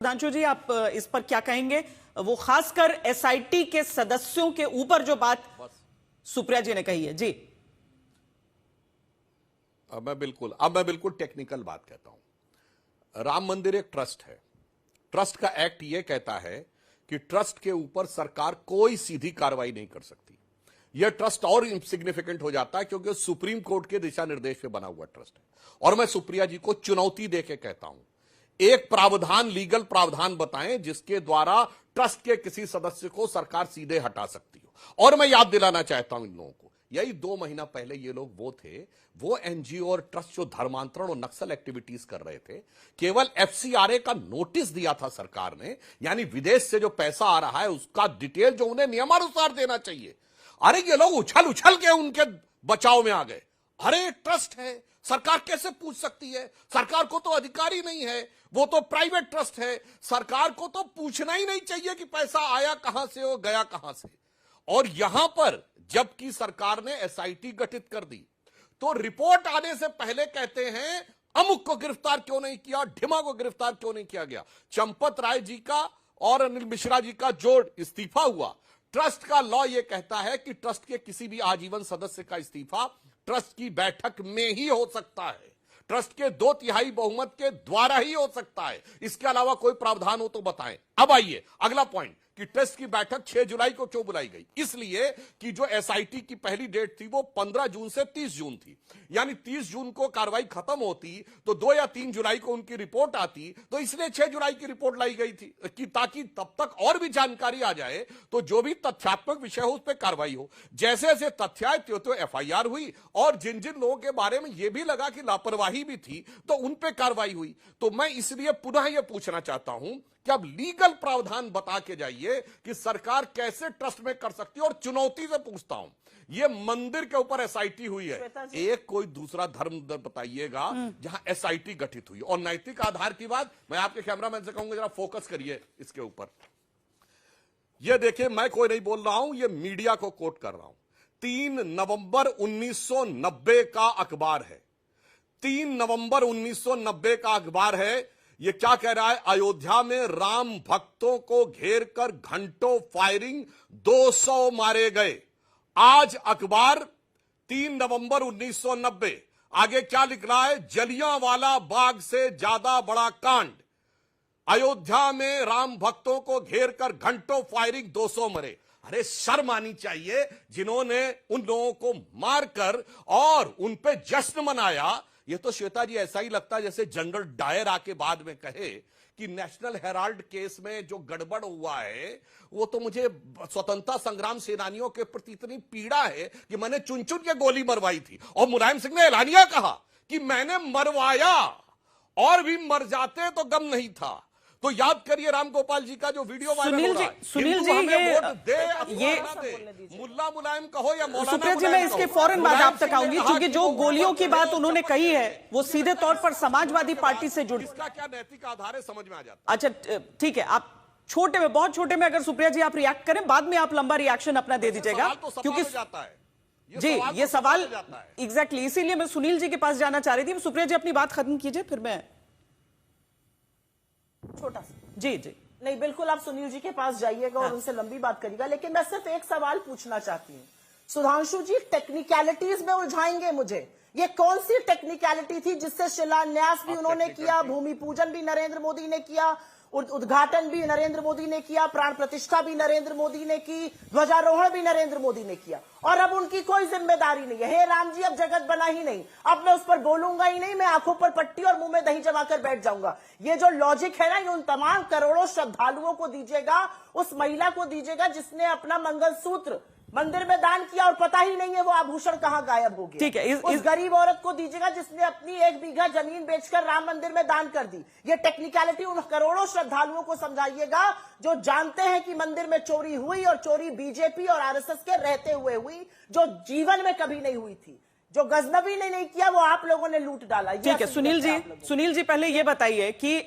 सुधांशु जी, आप इस पर क्या कहेंगे? वो खासकर एसआईटी के सदस्यों के ऊपर जो बात सुप्रिया जी ने कही है। जी, अब मैं बिल्कुल टेक्निकल बात कहता हूं। राम मंदिर एक ट्रस्ट है। ट्रस्ट का एक्ट यह कहता है कि ट्रस्ट के ऊपर सरकार कोई सीधी कार्रवाई नहीं कर सकती। यह ट्रस्ट और सिग्निफिकेंट हो जाता है क्योंकि सुप्रीम कोर्ट के दिशा निर्देश पे बना हुआ ट्रस्ट है। और मैं सुप्रिया जी को चुनौती देके कहता हूं, एक प्रावधान, लीगल प्रावधान बताएं जिसके द्वारा ट्रस्ट के किसी सदस्य को सरकार सीधे हटा सकती हो। और मैं याद दिलाना चाहता हूं इन लोगों को, यही 2 महीना पहले ये लोग वो एनजीओ और ट्रस्ट जो धर्मांतरण और नक्सल एक्टिविटीज कर रहे थे, केवल एफसीआरए का नोटिस दिया था सरकार ने, यानी विदेश से जो पैसा आ रहा है उसका डिटेल जो उन्हें नियमानुसार देना चाहिए। अरे ये लोग उछल उछल के उनके बचाव में आ गए। अरे ट्रस्ट है, सरकार कैसे पूछ सकती है? सरकार को तो अधिकार ही नहीं है, वो तो प्राइवेट ट्रस्ट है। सरकार को तो पूछना ही नहीं चाहिए कि पैसा आया कहां से और गया कहां से। और यहां पर जबकि सरकार ने एसआईटी गठित कर दी, तो रिपोर्ट आने से पहले कहते हैं अमुक को गिरफ्तार क्यों नहीं किया, ढिमा को गिरफ्तार क्यों नहीं किया गया। चंपत राय जी का और अनिल मिश्रा जी का जो इस्तीफा हुआ, ट्रस्ट का लॉ यह कहता है कि ट्रस्ट के किसी भी आजीवन सदस्य का इस्तीफा ट्रस्ट की बैठक में ही हो सकता है, ट्रस्ट के 2/3 बहुमत के द्वारा ही हो सकता है। इसके अलावा कोई प्रावधान हो तो बताएं। अब आइए अगला पॉइंट कि ट्रस्ट की बैठक 6 जुलाई को क्यों बुलाई गई? इसलिए कि जो एसआईटी की पहली डेट थी वो 15 जून से 30 जून थी, यानी 30 जून को कार्रवाई खत्म होती तो 2 या 3 जुलाई को उनकी रिपोर्ट आती, तो इसलिए 6 जुलाई की रिपोर्ट लाई गई थी कि ताकि तब तक और भी जानकारी आ जाए, तो जो भी तथ्यात्मक विषय हो उस पर कार्रवाई हो। जैसे जैसे तथ्य आए तो एफआईआर हुई, और जिन जिन लोगों के बारे में यह भी लगा कि लापरवाही भी थी तो उन पर कार्रवाई हुई। तो मैं इसलिए पुनः यह पूछना चाहता हूं कि अब लीगल प्रावधान बता के जाइए कि सरकार कैसे ट्रस्ट में कर सकती है। और चुनौती से पूछता हूं, ये मंदिर के ऊपर एसआईटी हुई है, एक कोई दूसरा धर्म बताइएगा जहां एसआईटी गठित हुई। और नैतिक आधार की बात मैं आपके कैमरामैन से कहूंगा, जरा फोकस करिए इसके ऊपर। ये देखिए, मैं कोई नहीं बोल रहा हूं, ये मीडिया को कोट कर रहा हूं। 3 नवंबर 1990 का अखबार है, 3 नवंबर 1990 का अखबार है। ये क्या कह रहा है? अयोध्या में राम भक्तों को घेर कर घंटों फायरिंग, 200 मारे गए। आज अखबार 3 नवंबर 1990, आगे क्या लिख रहा है? जलियांवाला बाग से ज्यादा बड़ा कांड, अयोध्या में राम भक्तों को घेर कर घंटों फायरिंग, 200 मरे। अरे शर्म आनी चाहिए जिन्होंने उन लोगों को मारकर और उन पे जश्न मनाया। ये तो श्वेता जी ऐसा ही लगता है जैसे जनरल डायर आके बाद में कहे कि नेशनल हेराल्ड केस में जो गड़बड़ हुआ है वो तो मुझे स्वतंत्रता संग्राम सेनानियों के प्रति इतनी पीड़ा है कि मैंने चुन चुन के गोली मरवाई थी। और मुलायम सिंह ने एलानिया कहा कि मैंने मरवाया, और भी मर जाते तो गम नहीं था। तो याद करिए राम गोपाल जी का जो वीडियो वायरल हो रहा है, सुनील जी, ये मुल्ला मुलायम कहो या मौलाना सुप्रिया जी, मैं इसके फौरन बाद आप तक आऊंगी, क्योंकि जो गोलियों की बात उन्होंने कही है वो सीधे तौर पर समाजवादी पार्टी से जुड़ी। इसका क्या नैतिक आधार है समझ में आ जाता है। अच्छा ठीक है, आप छोटे में, बहुत छोटे में अगर सुप्रिया जी आप रिएक्ट करें, बाद में आप लंबा रिएक्शन अपना दे दीजिएगा, क्योंकि जी ये सवाल एग्जैक्टली इसीलिए मैं सुनील जी के पास जाना चाह रही थी। सुप्रिया जी अपनी बात खत्म कीजिए, फिर मैं छोटा सा। जी जी नहीं, बिल्कुल आप सुनील जी के पास जाइएगा और उनसे लंबी बात करिएगा, लेकिन मैं सिर्फ एक सवाल पूछना चाहती हूँ। सुधांशु जी टेक्निकलिटीज में उलझाएंगे मुझे। ये कौन सी टेक्निकलिटी थी जिससे शिलान्यास भी उन्होंने किया, भूमि पूजन भी नरेंद्र मोदी ने किया, उद्घाटन भी नरेंद्र मोदी ने किया, प्राण प्रतिष्ठा भी नरेंद्र मोदी ने की, ध्वजारोहण भी नरेंद्र मोदी ने किया, और अब उनकी कोई जिम्मेदारी नहीं है। हे राम जी, अब जगत बना ही नहीं, अब मैं उस पर बोलूंगा ही नहीं, मैं आंखों पर पट्टी और मुंह में दही जमाकर बैठ जाऊंगा। ये जो लॉजिक है ना, ये उन तमाम करोड़ों श्रद्धालुओं को दीजिएगा, उस महिला को दीजिएगा जिसने अपना मंगलसूत्र मंदिर में दान किया और पता ही नहीं है वो आभूषण कहां गायब हो गया। ठीक है, उस गरीब औरत को दीजिएगा जिसने अपनी 1 बीघा जमीन बेचकर राम मंदिर में दान कर दी। ये टेक्निकलिटी उन करोड़ों श्रद्धालुओं को समझाइएगा जो जानते हैं कि मंदिर में चोरी हुई, और चोरी बीजेपी और आरएसएस के रहते हुए हुई, जो जीवन में कभी नहीं हुई थी। जो गजनबी ने नहीं किया वो आप लोगों ने लूट डाला। ठीक है सुनील जी पहले ये बताइए कि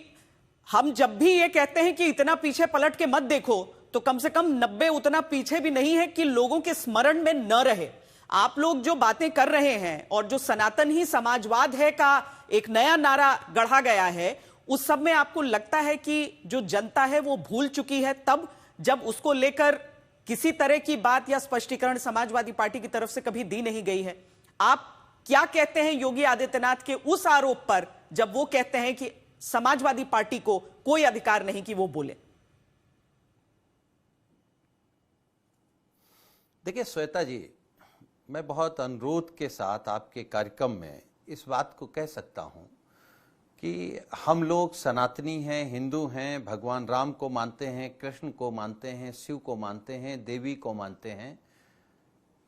हम जब भी ये कहते हैं कि इतना पीछे पलट के मत देखो, तो कम से कम 90 उतना पीछे भी नहीं है कि लोगों के स्मरण में न रहे। आप लोग जो बातें कर रहे हैं और जो सनातन ही समाजवाद है का एक नया नारा गढ़ा गया है, उस सब में आपको लगता है कि जो जनता है वो भूल चुकी है, तब जब उसको लेकर किसी तरह की बात या स्पष्टीकरण समाजवादी पार्टी की तरफ से कभी दी नहीं गई है? आप क्या कहते हैं योगी आदित्यनाथ के उस आरोप पर, जब वो कहते हैं कि समाजवादी पार्टी को कोई अधिकार नहीं कि वो बोले? देखिए श्वेता जी, मैं बहुत अनुरोध के साथ आपके कार्यक्रम में इस बात को कह सकता हूं कि हम लोग सनातनी हैं, हिंदू हैं, भगवान राम को मानते हैं, कृष्ण को मानते हैं, शिव को मानते हैं, देवी को मानते हैं।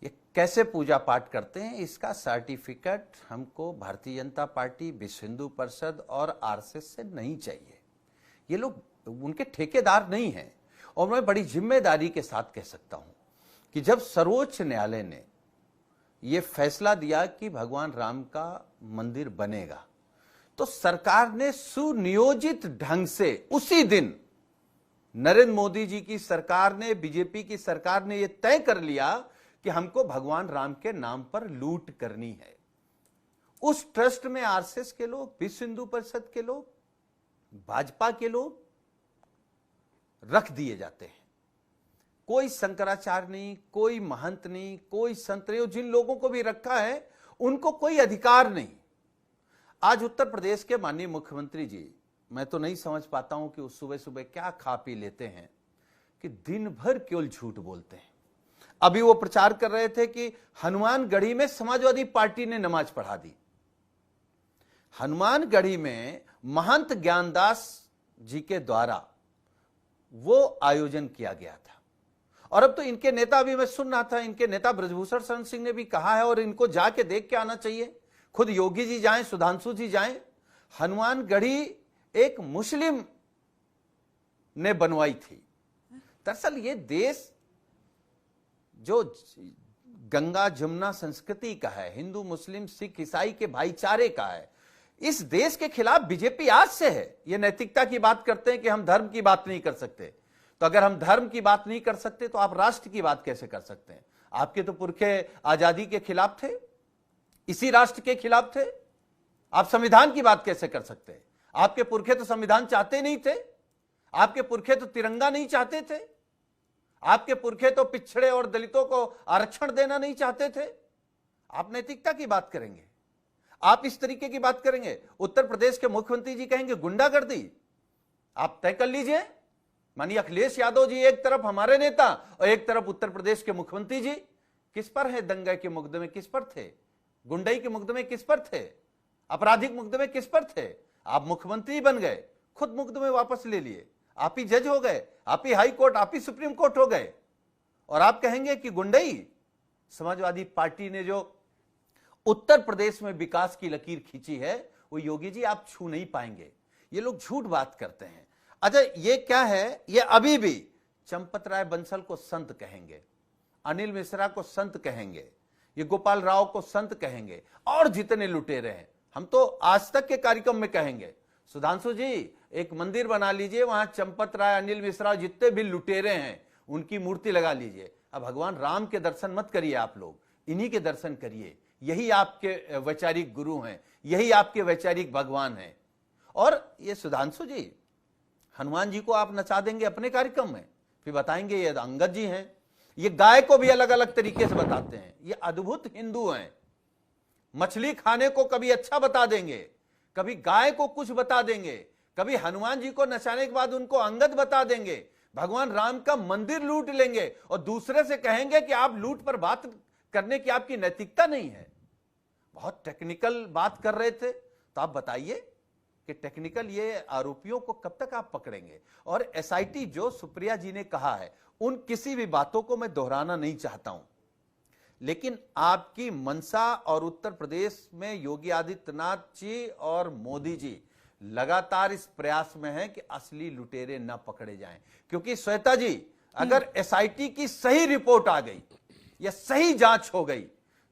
ये कैसे पूजा पाठ करते हैं, इसका सर्टिफिकेट हमको भारतीय जनता पार्टी, विश्व हिंदू परिषद और आरएसएस से नहीं चाहिए। ये लोग उनके ठेकेदार नहीं हैं। और मैं बड़ी जिम्मेदारी के साथ कह सकता हूं कि जब सर्वोच्च न्यायालय ने यह फैसला दिया कि भगवान राम का मंदिर बनेगा, तो सरकार ने सुनियोजित ढंग से उसी दिन नरेंद्र मोदी जी की सरकार ने, बीजेपी की सरकार ने यह तय कर लिया कि हमको भगवान राम के नाम पर लूट करनी है। उस ट्रस्ट में आरएसएस के लोग, विश्व हिंदू परिषद के लोग, भाजपा के लोग रख दिए जाते हैं। कोई शंकराचार्य नहीं, कोई महंत नहीं, कोई संत नहीं। जिन लोगों को भी रखा है उनको कोई अधिकार नहीं। आज उत्तर प्रदेश के माननीय मुख्यमंत्री जी, मैं तो नहीं समझ पाता हूं कि उस सुबह सुबह क्या खा पी लेते हैं कि दिन भर केवल झूठ बोलते हैं। अभी वो प्रचार कर रहे थे कि हनुमानगढ़ी में समाजवादी पार्टी ने नमाज पढ़ा दी। हनुमानगढ़ी में महंत ज्ञानदास जी के द्वारा वो आयोजन किया गया था। और अब तो इनके नेता, अभी मैं सुन रहा था, इनके नेता ब्रजभूषण शरण सिंह ने भी कहा है और इनको जाके देख के आना चाहिए। खुद योगी जी जाएं, सुधांशु जी जाएं। हनुमानगढ़ी एक मुस्लिम ने बनवाई थी। दरअसल ये देश जो गंगा जमुना संस्कृति का है, हिंदू मुस्लिम सिख ईसाई के भाईचारे का है, इस देश के खिलाफ बीजेपी आज से है। ये नैतिकता की बात करते हैं कि हम धर्म की बात नहीं कर सकते। तो अगर हम धर्म की बात नहीं कर सकते तो आप राष्ट्र की बात कैसे कर सकते हैं? आपके तो पुरखे आजादी के खिलाफ थे, इसी राष्ट्र के खिलाफ थे। आप संविधान की बात कैसे कर सकते हैं? आपके पुरखे तो संविधान चाहते नहीं थे। आपके पुरखे तो तिरंगा नहीं चाहते थे। आपके पुरखे तो पिछड़े और दलितों को आरक्षण देना नहीं चाहते थे। आप नैतिकता की बात करेंगे, आप इस तरीके की बात करेंगे। उत्तर प्रदेश के मुख्यमंत्री जी कहेंगे गुंडागर्दी। आप तय कर लीजिए, मानिए अखिलेश यादव जी एक तरफ हमारे नेता और एक तरफ उत्तर प्रदेश के मुख्यमंत्री जी, किस पर है दंगे के मुकदमे, किस पर थे? गुंडई के मुकदमे किस पर थे? आपराधिक मुकदमे किस पर थे? आप मुख्यमंत्री बन गए, खुद मुकदमे वापस ले लिए, आप ही जज हो गए, आप ही हाई कोर्ट, आप ही सुप्रीम कोर्ट हो गए। और आप कहेंगे कि गुंडई, समाजवादी पार्टी ने जो उत्तर प्रदेश में विकास की लकीर खींची है वो योगी जी आप छू नहीं पाएंगे। ये लोग झूठ बात करते हैं। अच्छा, ये क्या है? ये अभी भी चंपत राय बंसल को संत कहेंगे, अनिल मिश्रा को संत कहेंगे, ये गोपाल राव को संत कहेंगे, और जितने लुटेरे हैं हम तो आज तक के कार्यक्रम में कहेंगे, सुधांशु जी एक मंदिर बना लीजिए, वहां चंपत राय, अनिल मिश्रा, जितने भी लुटेरे हैं उनकी मूर्ति लगा लीजिए। अब भगवान राम के दर्शन मत करिए, आप लोग इन्हीं के दर्शन करिए। यही आपके वैचारिक गुरु हैं, यही आपके वैचारिक भगवान हैं। और ये सुधांशु जी, हनुमान जी को आप नचा देंगे अपने कार्यक्रम में, फिर बताएंगे ये अंगद जी हैं। ये गाय को भी अलग अलग तरीके से बताते हैं। ये अद्भुत हिंदू हैं। मछली खाने को कभी अच्छा बता देंगे, कभी गाय को कुछ बता देंगे, कभी हनुमान जी को नचाने के बाद उनको अंगद बता देंगे, भगवान राम का मंदिर लूट लेंगे और दूसरे से कहेंगे कि आप लूट पर बात करने की आपकी नैतिकता नहीं है। बहुत टेक्निकल बात कर रहे थे, तो आप बताइए कि टेक्निकल ये आरोपियों को कब तक आप पकड़ेंगे? और एसआईटी जो सुप्रिया जी ने कहा है, उन किसी भी बातों को मैं दोहराना नहीं चाहता हूं, लेकिन आपकी मंशा और उत्तर प्रदेश में योगी आदित्यनाथ जी और मोदी जी लगातार इस प्रयास में हैं कि असली लुटेरे न पकड़े जाएं। क्योंकि श्वेता जी, अगर एसआईटी की सही रिपोर्ट आ गई या सही जांच हो गई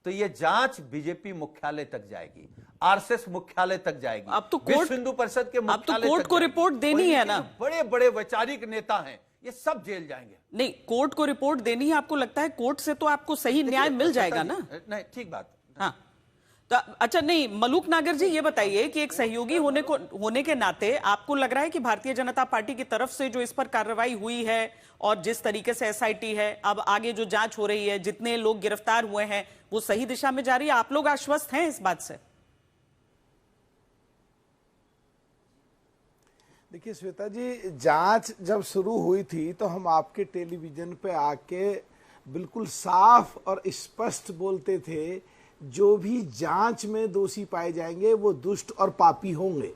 तो यह जांच बीजेपी मुख्यालय तक जाएगी, आरएसएस मुख्यालय तक जाएगी, अब तो विश्व हिंदू परिषद के मुख्यालय तक कोर्ट को रिपोर्ट देनी है ना। बड़े बड़े वैचारिक नेता हैं, ये सब जेल जाएंगे। नहीं, कोर्ट को रिपोर्ट देनी है। आपको लगता है कोर्ट से तो आपको सही न्याय मिल जाएगा ना? नहीं, ठीक बात। हाँ, तो अच्छा, नहीं मलूक नागर जी, ये बताइए कि एक सहयोगी होने के नाते आपको लग रहा है कि भारतीय जनता पार्टी की तरफ से जो इस पर कार्रवाई हुई है और जिस तरीके से एसआईटी है, अब आगे जो जांच हो रही है, जितने लोग गिरफ्तार हुए हैं, वो सही दिशा में जा रही है? आप लोग आश्वस्त हैं इस बात से? देखिए श्वेता जी, जांच जब शुरू हुई थी तो हम आपके टेलीविजन पे आके बिल्कुल साफ और स्पष्ट बोलते थे, जो भी जांच में दोषी पाए जाएंगे वो दुष्ट और पापी होंगे,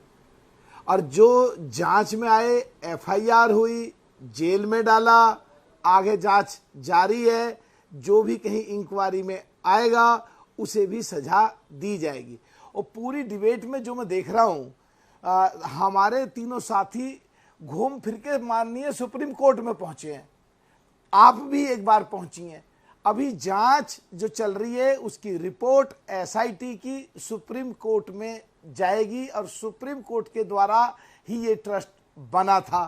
और जो जांच में आए, एफआईआर हुई, जेल में डाला, आगे जांच जारी है, जो भी कहीं इंक्वायरी में आएगा उसे भी सजा दी जाएगी। और पूरी डिबेट में जो मैं देख रहा हूं, हमारे तीनों साथी घूम फिर के माननीय सुप्रीम कोर्ट में पहुंचे हैं, आप भी एक बार पहुंची हैं। अभी जांच जो चल रही है उसकी रिपोर्ट एसआईटी की सुप्रीम कोर्ट में जाएगी और सुप्रीम कोर्ट के द्वारा ही ये ट्रस्ट बना था।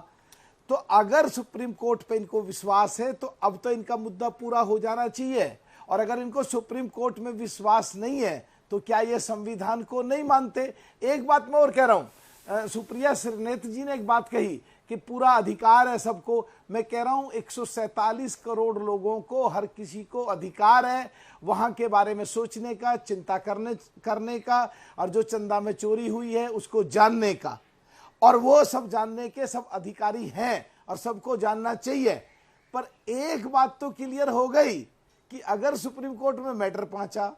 तो अगर सुप्रीम कोर्ट पे इनको विश्वास है तो अब तो इनका मुद्दा पूरा हो जाना चाहिए, और अगर इनको सुप्रीम कोर्ट में विश्वास नहीं है तो क्या ये संविधान को नहीं मानते? एक बात मैं और कह रहा हूं, सुप्रिया श्रीनेत जी ने एक बात कही कि पूरा अधिकार है सबको। मैं कह रहा हूं 147 करोड़ लोगों को, हर किसी को अधिकार है वहां के बारे में सोचने का, चिंता करने का, और जो चंदा में चोरी हुई है उसको जानने का, और वो सब जानने के सब अधिकारी हैं और सबको जानना चाहिए। पर एक बात तो क्लियर हो गई कि अगर सुप्रीम कोर्ट में मैटर पहुंचा,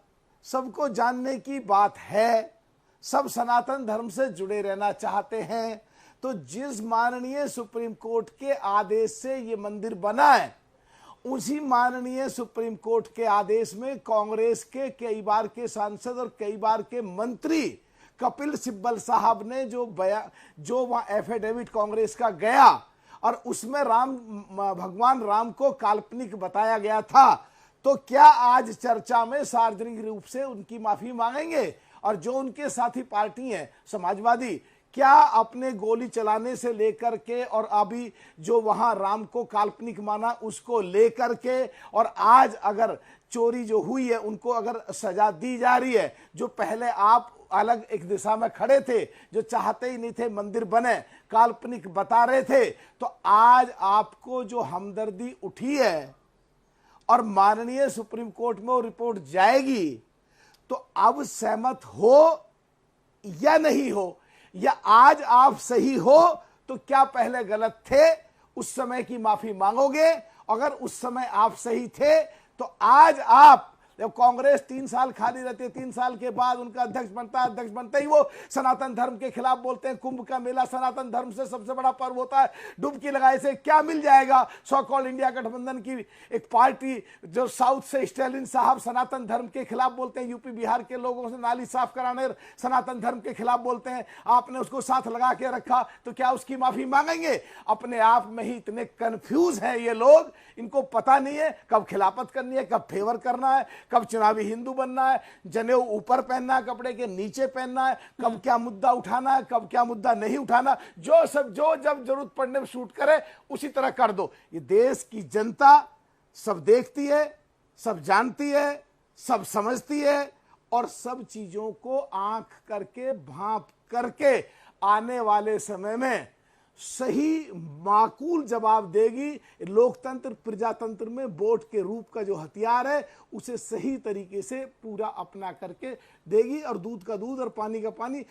सबको जानने की बात है, सब सनातन धर्म से जुड़े रहना चाहते हैं, तो जिस माननीय सुप्रीम कोर्ट के आदेश से ये मंदिर बना है, उसी माननीय सुप्रीम कोर्ट के आदेश में कांग्रेस के कई बार के सांसद और कई बार के मंत्री कपिल सिब्बल साहब ने जो वहां एफिडेविट कांग्रेस का गया और उसमें भगवान राम को काल्पनिक बताया गया था, तो क्या आज चर्चा में सार्वजनिक रूप से उनकी माफी मांगेंगे? और जो उनके साथी पार्टी हैं समाजवादी, क्या अपने गोली चलाने से लेकर के और अभी जो वहां राम को काल्पनिक माना उसको लेकर के, और आज अगर चोरी जो हुई है उनको अगर सजा दी जा रही है, जो पहले आप अलग एक दिशा में खड़े थे, जो चाहते ही नहीं थे मंदिर बने, काल्पनिक बता रहे थे, तो आज आपको जो हमदर्दी उठी है और माननीय सुप्रीम कोर्ट में वो रिपोर्ट जाएगी, तो अब सहमत हो या नहीं हो, या आज आप सही हो तो क्या पहले गलत थे उस समय की माफी मांगोगे? अगर उस समय आप सही थे तो आज आप, जब कांग्रेस 3 साल खाली रहती है, 3 साल के बाद उनका अध्यक्ष बनते ही वो सनातन धर्म के खिलाफ बोलते हैं, कुंभ का मेला सनातन धर्म से सबसे बड़ा पर्व होता है, डुबकी लगाए से क्या मिल जाएगा? सो कॉल्ड इंडिया गठबंधन की एक पार्टी जो साउथ से स्टालिन साहब सनातन धर्म के खिलाफ बोलते हैं, यूपी बिहार के लोगों से नाली साफ कराने सनातन धर्म के खिलाफ बोलते हैं, आपने उसको साथ लगा के रखा, तो क्या उसकी माफी मांगेंगे? अपने आप में ही इतने कंफ्यूज हैं ये लोग, इनको पता नहीं है कब खिलाफत करनी है, कब फेवर करना है, कब चुनावी हिंदू बनना है, जनेऊ ऊपर पहनना है, कपड़े के नीचे पहनना है, कब क्या मुद्दा उठाना है, कब क्या मुद्दा नहीं उठाना, जो जब जरूरत पड़ने में शूट करे उसी तरह कर दो। ये देश की जनता सब देखती है, सब जानती है, सब समझती है, और सब चीजों को आंख करके भांप करके आने वाले समय में सही माकूल जवाब देगी। लोकतंत्र प्रजातंत्र में वोट के रूप का जो हथियार है उसे सही तरीके से पूरा अपना करके देगी, और दूध का दूध और पानी का पानी